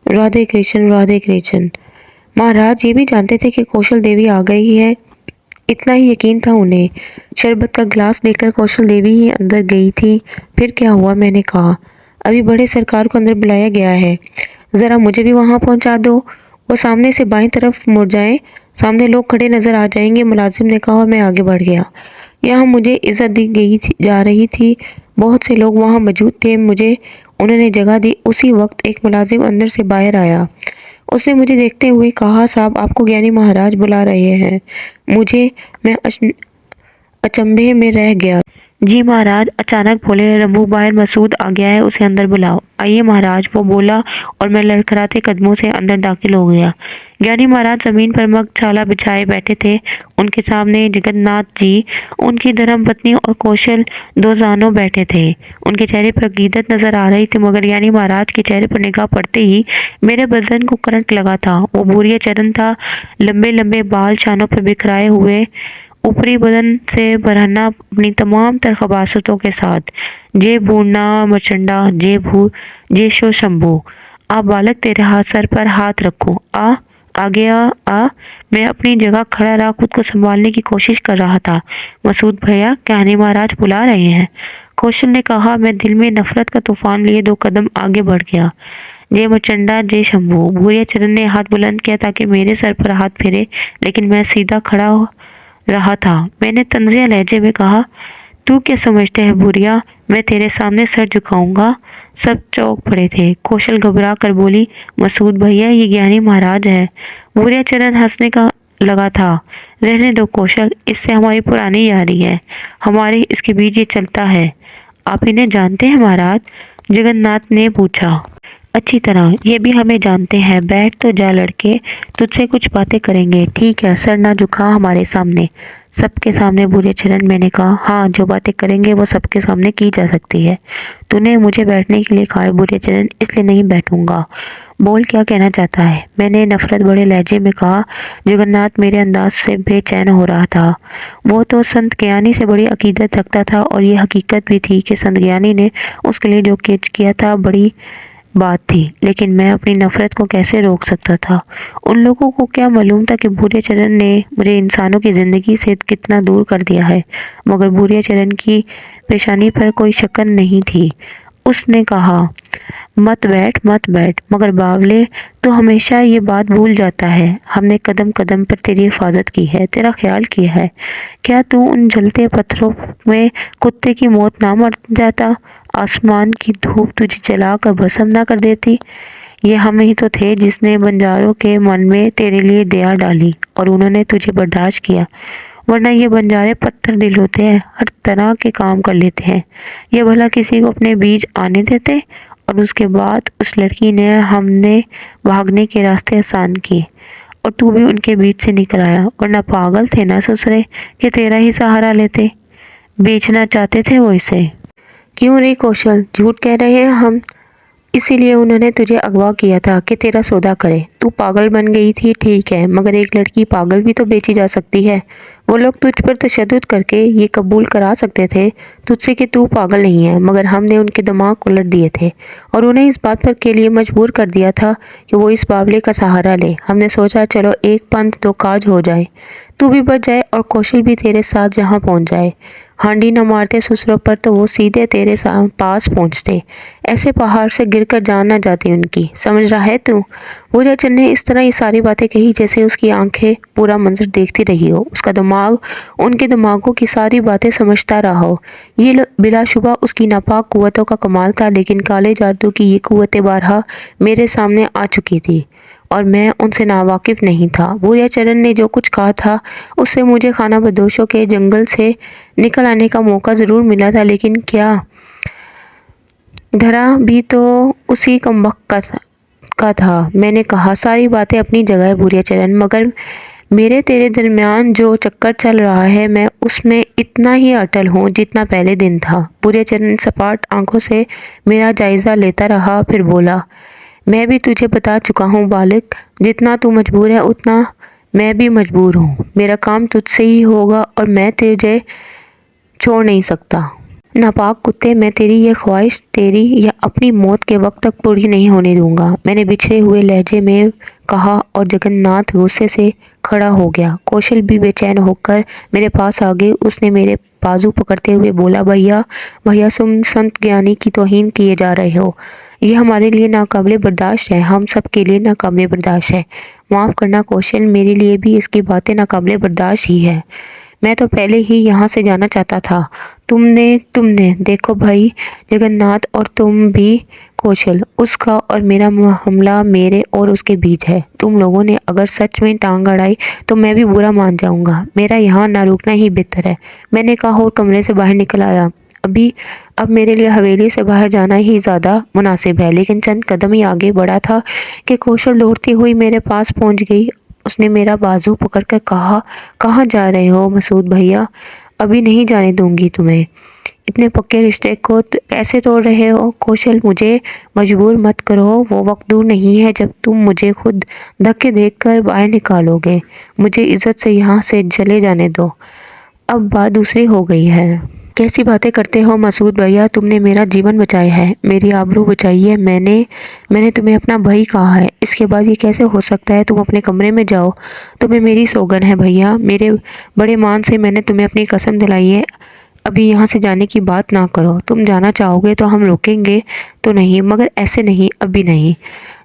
رادھے کرشن، رادھے کرشن۔ مہاراج یہ بھی جانتے تھے کہ کوشل دیوی آ گئی ہے، اتنا ہی یقین تھا انہیں۔ شربت کا گلاس لے کر کوشل دیوی ہی اندر گئی تھی۔ پھر کیا ہوا؟ میں نے کہا، ابھی بڑے سرکار کو اندر بلایا گیا ہے، ذرا مجھے بھی وہاں پہنچا دو۔ وہ سامنے سے بائیں طرف مڑ جائیں، سامنے لوگ کھڑے نظر آ جائیں گے، ملازم نے کہا، اور میں آگے بڑھ گیا۔ یہاں مجھے عزت دی گئی جا رہی تھی، بہت سے لوگ وہاں موجود تھے، مجھے انہوں نے جگہ دی۔ اسی وقت ایک ملازم اندر سے باہر آیا، اس نے مجھے دیکھتے ہوئے کہا، صاحب آپ کو گیانی مہاراج بلا رہے ہیں۔ میں اچنبھے میں رہ گیا۔ جی مہاراج، اچانک بولے رمبھو، باہر مسعود آ گیا ہے، اسے اندر بلاؤ۔ آئیے مہاراج، وہ بولا، اور میں لڑکھڑاتے قدموں سے اندر داخل ہو گیا۔ گیانی مہاراج زمین پر مگ چھالا بچھائے بیٹھے تھے، ان کے سامنے جگن ناتھ جی، ان کی دھرم پتنی اور کوشل دو زانوں بیٹھے تھے۔ ان کے چہرے پر عقیدت نظر آ رہی تھی مگر گیانی مہاراج کے چہرے پر نگاہ پڑتے ہی میرے بدن کو کرنٹ لگا تھا۔ وہ بھوریا چرن تھا، لمبے لمبے بال شانوں پر بکھرائے ہوئے، اوپری بدن سے برہنہ اپنی تمام تر خباثتوں کے ساتھ۔ جے بھورنا مچنڈا، جے شو شمبھو۔ آ بالک، تیرے سر پر ہاتھ رکھو۔ آگے آ۔ میں اپنی جگہ کھڑا رہا، خود کو سنبھالنے کی کوشش کر رہا تھا۔ مسعود بھیا، گیانی مہاراج بلا رہے ہیں، کوشل نے کہا۔ میں دل میں نفرت کا طوفان لیے 2 قدم آگے بڑھ گیا۔ جے مچنڈا، جے شمبھو۔ بھوریا چرن نے ہاتھ بلند کیا تاکہ میرے سر پر ہاتھ پھیرے، لیکن میں سیدھا کھڑا رہا تھا۔ میں نے طنزیہ لہجے میں کہا، تو کیا سمجھتے ہے بھوریا، میں تیرے سامنے سر جھکاؤں گا؟ سب چونک پڑے تھے۔ کوشل گھبرا کر بولی، مسعود بھیا، یہ گیانی مہاراج ہے۔ بھوریا چرن ہنسنے کا لگا تھا۔ رہنے دو کوشل، اس سے ہماری پرانی یاری ہے، ہمارے اس کے بیچ یہ چلتا ہے۔ آپ انہیں جانتے ہیں مہاراج؟ جگن ناتھ نے پوچھا۔ اچھی طرح، یہ بھی ہمیں جانتے ہیں۔ بیٹھ تو جا لڑکے، تجھ سے کچھ باتیں کریں گے۔ ٹھیک ہے، سر نہ جھکا ہمارے سامنے۔ سب کے سامنے بھوریا چرن، میں نے کہا۔ ہاں، جو باتیں کریں گے وہ سب کے سامنے کی جا سکتی ہے۔ تو نے مجھے بیٹھنے کے لیے کہا ہے بھوریا چرن، اس لیے نہیں بیٹھوں گا۔ بول، کیا کہنا چاہتا ہے؟ میں نے نفرت بھرے لہجے میں کہا۔ جگن ناتھ میرے انداز سے بے چین ہو رہا تھا۔ وہ تو سنت گیانی سے بڑی عقیدت رکھتا تھا، اور یہ حقیقت بھی تھی کہ سنت گیانی نے اس کے لیے جو کچھ کیا تھا بڑی بات تھی، لیکن میں اپنی نفرت کو کیسے روک سکتا تھا؟ ان لوگوں کو کیا معلوم تھا کہ بھوریا چرن نے مجھے انسانوں کی زندگی سے کتنا دور کر دیا ہے؟ مگر بھوریا چرن کی پیشانی پر کوئی شکن نہیں تھی، اس نے کہا مت بیٹھ، مگر باولے تو ہمیشہ یہ بات بھول جاتا ہے، ہم نے قدم قدم پر تیری حفاظت کی ہے، تیرا خیال کیا ہے، کیا تو ان جلتے پتھروں میں کتے کی موت نہ مر جاتا، آسمان کی دھوپ تجھے جلا کر بھسم نہ کر دیتی؟ یہ ہم ہی تو تھے جس نے بنجاروں کے من میں تیرے لیے دیا ڈالی اور انہوں نے تجھے برداشت کیا، ورنہ یہ بنجارے پتھر دل ہوتے ہیں، ہر طرح کے کام کر لیتے ہیں، یہ بھلا کسی کو اپنے بیچ آنے دیتے؟ اور اس کے بعد اس لڑکی نے ہم نے بھاگنے کے راستے آسان کیے اور تو بھی ان کے بیچ سے نکل آیا، ورنہ پاگل تھے نہ سسرے کہ تیرا ہی سہارا لیتے، بیچنا چاہتے تھے وہ اسے۔ کیوں رے کوشل، جھوٹ کہہ رہے ہیں ہم، اسی لیے انہوں نے تجھے اغوا کیا تھا کہ تیرا سودا کرے، تو پاگل بن گئی تھی، ٹھیک ہے، مگر ایک لڑکی پاگل بھی تو بیچی جا سکتی ہے، وہ لوگ تجھ پر تشدد کر کے یہ قبول کرا سکتے تھے تجھ سے کہ تو پاگل نہیں ہے، مگر ہم نے ان کے دماغ الٹ دیے تھے اور انہیں اس بات پر کے لیے مجبور کر دیا تھا کہ وہ اس باولے کا سہارا لے، ہم نے سوچا چلو ایک پنت دو کاج ہو جائے، تو بھی بچ جائے اور کوشل بھی تیرے ساتھ جہاں پہنچ جائے، ہانڈی نہ مارتے سسروں پر تو وہ سیدھے تیرے پاس پہنچتے، ایسے پہاڑ سے گر کر جان نہ جاتی ان کی، سمجھ رہا ہے تو؟ بوریا چند نے اس طرح یہ ساری باتیں کہی جیسے اس کی آنکھیں پورا منظر دیکھتی رہی ہو، اس کا دماغ ان کے دماغوں کی ساری باتیں سمجھتا رہا ہو، یہ بلا شبہ اس کی ناپاک قوتوں کا کمال تھا، لیکن کالے جادو کی یہ قوتیں بارہا میرے سامنے آ چکی تھی اور میں ان سے ناواقف نہیں تھا۔ بوریا چرن نے جو کچھ کہا تھا اس سے مجھے خانہ بدوشوں کے جنگل سے نکل آنے کا موقع ضرور ملا تھا، لیکن کیا دھرا بھی تو اسی کمبخت کا تھا۔ میں نے کہا ساری باتیں اپنی جگہ ہے بوریا چرن، مگر میرے تیرے درمیان جو چکر چل رہا ہے میں اس میں اتنا ہی اٹل ہوں جتنا پہلے دن تھا۔ بوریا چرن سپاٹ آنکھوں سے میرا جائزہ لیتا رہا، پھر بولا میں بھی تجھے بتا چکا ہوں بالک، جتنا تو مجبور ہے اتنا میں بھی مجبور ہوں، میرا کام تجھ سے ہی ہوگا اور میں تجھے چھوڑ نہیں سکتا۔ ناپاک کتے، میں تیری یہ خواہش تیری یا اپنی موت کے وقت تک پوری نہیں ہونے دوں گا، میں نے بچھڑے ہوئے لہجے میں کہا اور جگن ناتھ غصے سے کھڑا ہو گیا۔ کوشل بھی بے چین ہو کر میرے پاس آ گئی، اس نے میرے بازو پکڑتے ہوئے بولا بھیا تم سنت گیانی کی توہین کیے جا رہے ہو، یہ ہمارے لیے ناقابل برداشت ہے، ہم سب کے لیے ناقابل برداشت ہے، معاف کرنا کوشل، میرے لیے بھی اس کی باتیں ناقابل برداشت ہی ہے، میں تو پہلے ہی یہاں سے جانا چاہتا تھا، تم نے دیکھو بھائی جگن ناتھ اور تم بھی کوشل، اس کا اور میرا معاملہ میرے اور اس کے بیچ ہے، تم لوگوں نے اگر سچ میں ٹانگ اڑائی تو میں بھی برا مان جاؤں گا، میرا یہاں نہ رکنا ہی بہتر ہے، میں نے کہا اور کمرے سے باہر نکل آیا، اب میرے لیے حویلی سے باہر جانا ہی زیادہ مناسب ہے، لیکن چند قدم ہی آگے بڑھا تھا کہ کوشل دوڑتی ہوئی میرے پاس پہنچ گئی، اس نے میرا بازو پکڑ کر کہا کہاں جا رہے ہو مسعود بھیا، ابھی نہیں جانے دوں گی تمہیں، اتنے پکے رشتے کو ایسے توڑ رہے ہو، کوشل مجھے مجبور مت کرو، وہ وقت دور نہیں ہے جب تم مجھے خود دھکے دے کر باہر نکالو گے، مجھے عزت سے یہاں سے چلے جانے دو، اب بات دوسری ہو گئی ہے۔ کیسی باتیں کرتے ہو مسعود بھیا، تم نے میرا جیون بچایا ہے، میری آبرو بچائی ہے، میں نے تمہیں اپنا بھائی کہا ہے، اس کے بعد یہ کیسے ہو سکتا ہے، تم اپنے کمرے میں جاؤ، تمہیں میری سوگن ہے بھیا، میرے بڑے مان سے میں نے تمہیں اپنی قسم دلائی ہے، ابھی یہاں سے جانے کی بات نہ کرو، تم جانا چاہو گے تو ہم روکیں گے تو نہیں، مگر ایسے نہیں، ابھی نہیں،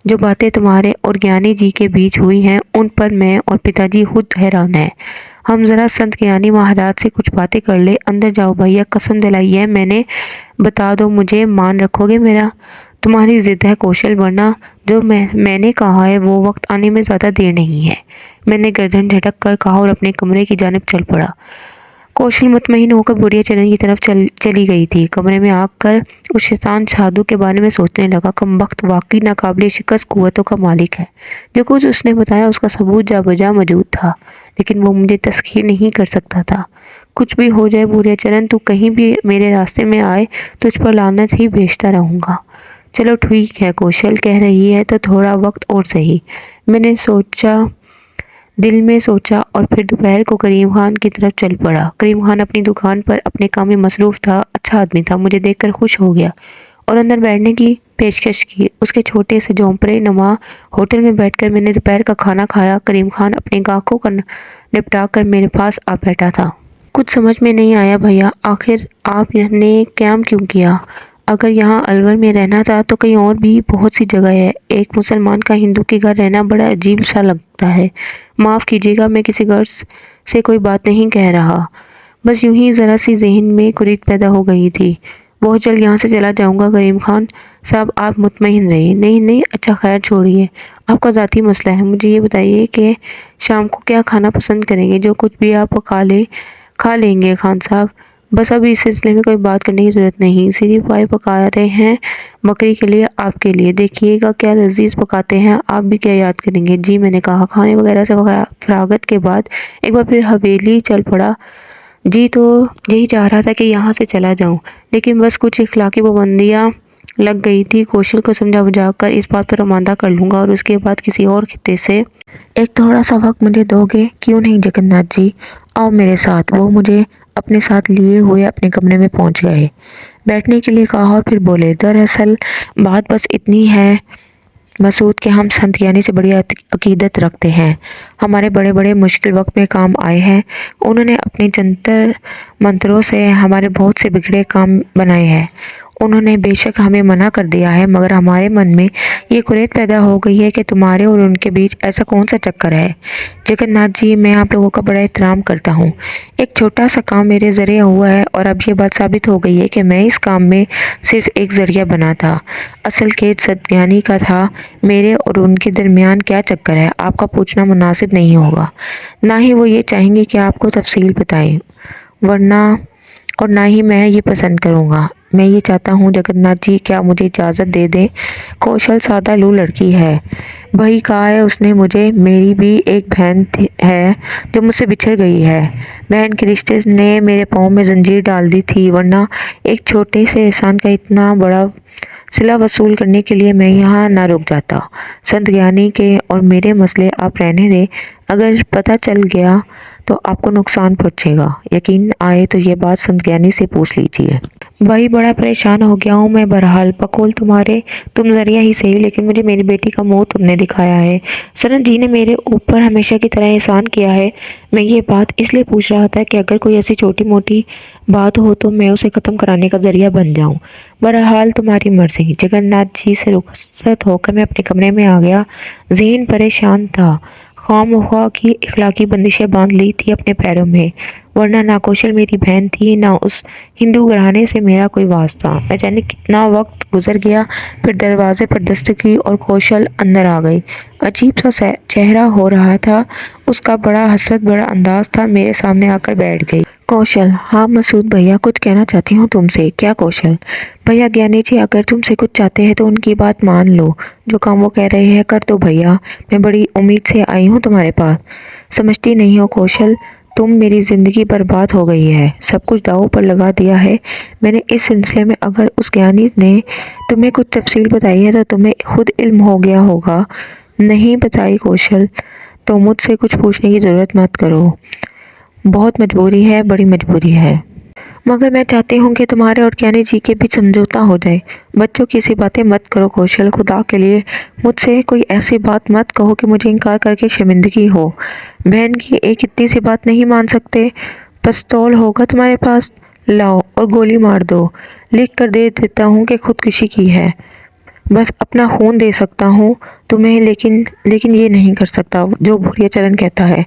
جو باتیں تمہارے اور گیانی جی کے بیچ ہوئی ہیں ان پر میں اور پتا جی خود حیران ہیں، ہم ذرا سنت گیانی مہاراج سے کچھ باتیں کر لیں، اندر جاؤ بھیا، قسم دلائی ہے میں نے، بتا دو مجھے مان رکھو گے میرا، تمہاری ضد ہے کوشل، ورنہ جو میں نے کہا ہے وہ وقت آنے میں زیادہ دیر نہیں ہے، میں نے گردن جھٹک کر کہا اور اپنے کمرے کی جانب چل پڑا۔ کوشل مطمئن ہو کر بوریا چرن کی طرف چلی گئی تھی، کمرے میں آ کر اس شیطان جادو کے بارے میں سوچنے لگا، کمبخت واقعی ناقابل شکست قوتوں کا مالک ہے، جو کچھ اس نے بتایا اس کا ثبوت جا بجا موجود تھا، لیکن وہ مجھے تسخیر نہیں کر سکتا تھا، کچھ بھی ہو جائے بوریا چرن، تو کہیں بھی میرے راستے میں آئے تجھ پر لعنت ہی بھیجتا رہوں گا۔ چلو ٹھیک ہے کوشل کہہ رہی ہے تو تھوڑا وقت اور سہی، میں نے دل میں سوچا اور پھر دوپہر کو کریم خان کی طرف چل پڑا۔ کریم خان اپنی دکان پر اپنے کام میں مصروف تھا، اچھا آدمی تھا، مجھے دیکھ کر خوش ہو گیا اور اندر بیٹھنے کی پیشکش کی، اس کے چھوٹے سے جھونپڑے نما ہوٹل میں بیٹھ کر میں نے دوپہر کا کھانا کھایا، کریم خان اپنے گاہکوں کا نپٹا کر میرے پاس آ بیٹھا تھا۔ کچھ سمجھ میں نہیں آیا بھیا، آخر آپ نے قیام کیوں کیا؟ اگر یہاں الور میں رہنا تھا تو کہیں اور بھی بہت سی جگہ ہے۔ ایک مسلمان کا ہندو کے گھر رہنا بڑا عجیب سا لگتا ہے۔ معاف کیجیے گا، میں کسی غرض سے کوئی بات نہیں کہہ رہا، بس یوں ہی ذرا سی ذہن میں کریت پیدا ہو گئی تھی۔ بہت جلد یہاں سے چلا جاؤں گا کریم خان صاحب، آپ مطمئن رہیں۔ نہیں نہیں، اچھا خیر چھوڑیے، آپ کا ذاتی مسئلہ ہے۔ مجھے یہ بتائیے کہ شام کو کیا کھانا پسند کریں گے؟ جو کچھ بھی آپ کھا لیں گے خان صاحب، بس ابھی اس سلسلے میں کوئی بات کرنے کی ضرورت نہیں۔ صرف بھائی پکا رہے ہیں بکری کے لیے، آپ کے لیے، دیکھیے گا کیا لذیذ پکاتے ہیں۔ آپ بھی کیا یاد کریں گے؟ جی، میں نے کہا۔ کھانے وغیرہ سے فراغت کے بعد ایک بار پھر حویلی چل پڑا۔ جی تو یہی چاہ رہا تھا کہ یہاں سے چلا جاؤں، لیکن بس کچھ اخلاقی پابندیاں لگ گئی تھی۔ کوشل کو سمجھا بجھا کر اس بات پر آمادہ کر لوں گا اور اس کے بعد کسی اور خطے سے ایک تھوڑا سا وقت مجھے دو گے؟ کیوں نہیں جگت ناتھ جی، آؤ میرے ساتھ۔ وہ مجھے اپنے ساتھ لیے ہوئے اپنے کمرے میں پہنچ گئے، بیٹھنے کے لیے کہا اور پھر بولے، دراصل بات بس اتنی ہے مسعود کہ ہم سنت گیانی سے بڑی عقیدت رکھتے ہیں۔ ہمارے بڑے بڑے مشکل وقت میں کام آئے ہیں۔ انہوں نے اپنے جنتر منتروں سے ہمارے بہت سے بگڑے کام بنائے ہیں۔ انہوں نے بے شک ہمیں منع کر دیا ہے، مگر ہمارے من میں یہ کریت پیدا ہو گئی ہے کہ تمہارے اور ان کے بیچ ایسا کون سا چکر ہے؟ جگت ناتھ جی، میں آپ لوگوں کا بڑا احترام کرتا ہوں۔ ایک چھوٹا سا کام میرے ذریعے ہوا ہے اور اب یہ بات ثابت ہو گئی ہے کہ میں اس کام میں صرف ایک ذریعہ بنا تھا۔ اصل قید سنت گیانی کا تھا۔ میرے اور ان کے درمیان کیا چکر ہے، آپ کا پوچھنا مناسب نہیں ہوگا۔ نہ ہی وہ یہ چاہیں گے کہ آپ کو تفصیل بتائیں، اور نہ ہی میں یہ پسند کروں گا۔ میں یہ چاہتا ہوں جگت ناتھ جی، کیا مجھے اجازت دے دیں؟ کوشل سادہ لو لڑکی ہے، وہی کہا ہے اس نے مجھے۔ میری بھی ایک بہن ہے جو مجھ سے بچھڑ گئی ہے۔ بہن کے رشتے نے میرے پاؤں میں زنجیر ڈال دی تھی، ورنہ ایک چھوٹے سے احسان کا اتنا بڑا صلہ وصول کرنے کے لیے میں یہاں نہ رک جاتا۔ سنت گیانی کے اور میرے مسئلے آپ رہنے دیں، اگر پتہ چل گیا تو آپ کو نقصان پہنچے گا۔ یقین آئے تو یہ بات سنت گیانی سے پوچھ لیجیے۔ بھائی بڑا پریشان ہو گیا ہوں میں۔ بہرحال بقول تم ذریعہ ہی صحیح، لیکن مجھے میری بیٹی کا منہ تم نے دکھایا ہے۔ سنت جی نے میرے اوپر ہمیشہ کی طرح احسان کیا ہے۔ میں یہ بات اس لیے پوچھ رہا تھا کہ اگر کوئی ایسی چھوٹی موٹی بات ہو تو میں اسے ختم کرانے کا ذریعہ بن جاؤں۔ بہرحال تمہاری مرضی۔ جگت ناتھ جی سے رخصت ہو کر میں اپنے کمرے میں آ گیا۔ ذہن پریشان تھا، خواہ مخواہ کی اخلاقی بندشیں باندھ لی تھی اپنے پیروں میں، ورنہ نہ کوشل میری بہن تھی، نہ اس ہندو گھرانے سے میرا کوئی واسطہ۔ نہ جانے کتنا وقت گزر گیا، پھر دروازے پر دستک کی اور کوشل اندر آ گئی۔ عجیب سا چہرہ ہو رہا تھا اس کا، بڑا حسرت بھرا انداز تھا۔ میرے سامنے آ کر بیٹھ گئی۔ کوشل، ہاں مسعود بھیا، کچھ کہنا چاہتی ہوں تم سے۔ کیا کوشل؟ بھیا گیانی جی اگر تم سے کچھ چاہتے ہیں تو ان کی بات مان لو، جو کام وہ کہہ رہے ہیں کر دو بھیا۔ میں بڑی امید سے آئی ہوں تمہارے پاس۔ سمجھتی نہیں ہو کوشل، میری زندگی برباد ہو گئی ہے، سب کچھ داؤ پر لگا دیا ہے میں نے اس سلسلے میں۔ اگر اس گیانی نے تمہیں کچھ تفصیل بتائی ہے تو تمہیں خود علم ہو گیا ہوگا۔ نہیں بتائی کوشل تو مجھ سے کچھ پوچھنے کی ضرورت مت کرو، بہت مجبوری ہے، بڑی مجبوری ہے۔ مگر میں چاہتی ہوں کہ تمہارے اور گیانی جی کے بیچ سمجھوتا ہو جائے۔ بچوں کی ایسی باتیں مت کرو کوشل، خدا کے لیے مجھ سے کوئی ایسی بات مت کہو کہ مجھے انکار کر کے شرمندگی ہو۔ بہن کی ایک اتنی سی بات نہیں مان سکتے؟ پستول ہوگا تمہارے پاس؟ لاؤ اور گولی مار دو۔ لکھ کر دے دیتا ہوں کہ خودکشی کی ہے، بس اپنا خون دے سکتا ہوں تمہیں، لیکن یہ نہیں کر سکتا جو بھوریا چرن کہتا ہے۔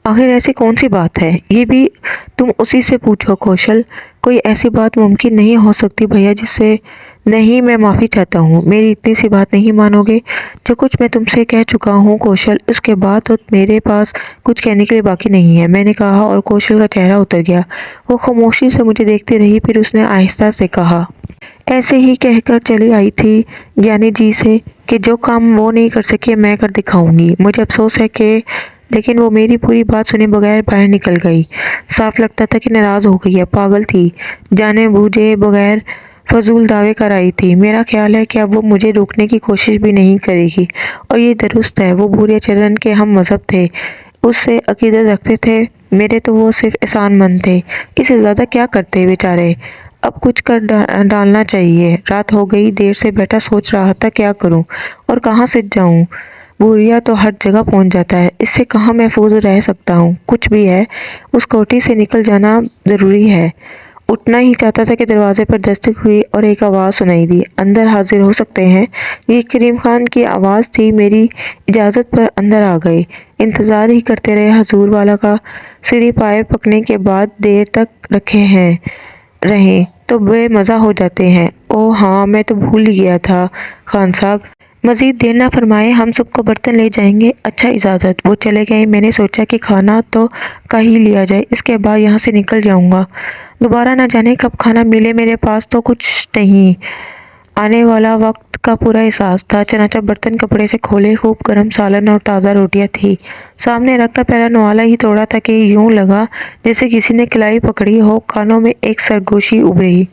آخر ایسی کون سی بات ہے؟ یہ بھی تم اسی سے پوچھو کوشل۔ کوئی ایسی بات ممکن نہیں ہو سکتی بھیا جس سے نہیں، میں معافی چاہتا ہوں، میری اتنی سی بات نہیں مانو گے؟ جو کچھ میں تم سے کہہ چکا ہوں کوشل، اس کے بعد تو میرے پاس کچھ کہنے کے لیے باقی نہیں ہے، میں نے کہا۔ اور کوشل کا چہرہ اتر گیا، وہ خاموشی سے مجھے دیکھتی رہی، پھر اس نے آہستہ سے کہا، ایسے ہی کہہ کر چلی آئی تھی گیانی جی سے کہ جو کام وہ نہیں کر سکے میں کر دکھاؤں گی۔ مجھے افسوس ہے کہ لیکن وہ میری پوری بات سنے بغیر باہر نکل گئی۔ صاف لگتا تھا کہ ناراض ہو گئی ہے، پاگل تھی، جانے بوجھے بغیر فضول دعوے کر آئی تھی۔ میرا خیال ہے کہ اب وہ مجھے روکنے کی کوشش بھی نہیں کرے گی، اور یہ درست ہے۔ وہ بھوریا چرن کے ہم مذہب تھے، اس سے عقیدت رکھتے تھے، میرے تو وہ صرف احسان مند تھے، اس سے زیادہ کیا کرتے بیچارے۔ اب کچھ کر ڈالنا چاہیے۔ رات ہو گئی، دیر سے بیٹھا سوچ رہا تھا کیا کروں اور کہاں سے جاؤں۔ بھوریا تو ہر جگہ پہنچ جاتا ہے، اس سے کہاں محفوظ رہ سکتا ہوں؟ کچھ بھی ہے، اس کوٹھی سے نکل جانا ضروری ہے۔ اٹھنا ہی چاہتا تھا کہ دروازے پر دستک ہوئی اور ایک آواز سنائی دی، اندر حاضر ہو سکتے ہیں؟ یہ کریم خان کی آواز تھی۔ میری اجازت پر اندر آ گئے۔ انتظار ہی کرتے رہے حضور والا کا سری پائے پکنے کے بعد دیر تک رکھے رہیں تو بے مزہ ہو جاتے ہیں۔ اوہ ہاں، میں تو بھول ہی گیا تھا خان صاحب۔ مزید دیر نہ فرمائے، ہم سب کو برتن لے جائیں گے۔ اچھا، اجازت۔ وہ چلے گئے۔ میں نے سوچا کہ کھانا تو کھا ہی لیا جائے، اس کے بعد یہاں سے نکل جاؤں گا۔ دوبارہ نہ جانے کب کھانا ملے، میرے پاس تو کچھ نہیں آنے والا وقت کا پورا احساس تھا۔ چنانچہ برتن کپڑے سے کھولے، خوب گرم سالن اور تازہ روٹیاں تھیں سامنے رکھ کر پہلا نوالا ہی توڑا تھا کہ یوں لگا جیسے کسی نے کلائی پکڑی ہو، کانوں میں ایک سرگوشی ابھری۔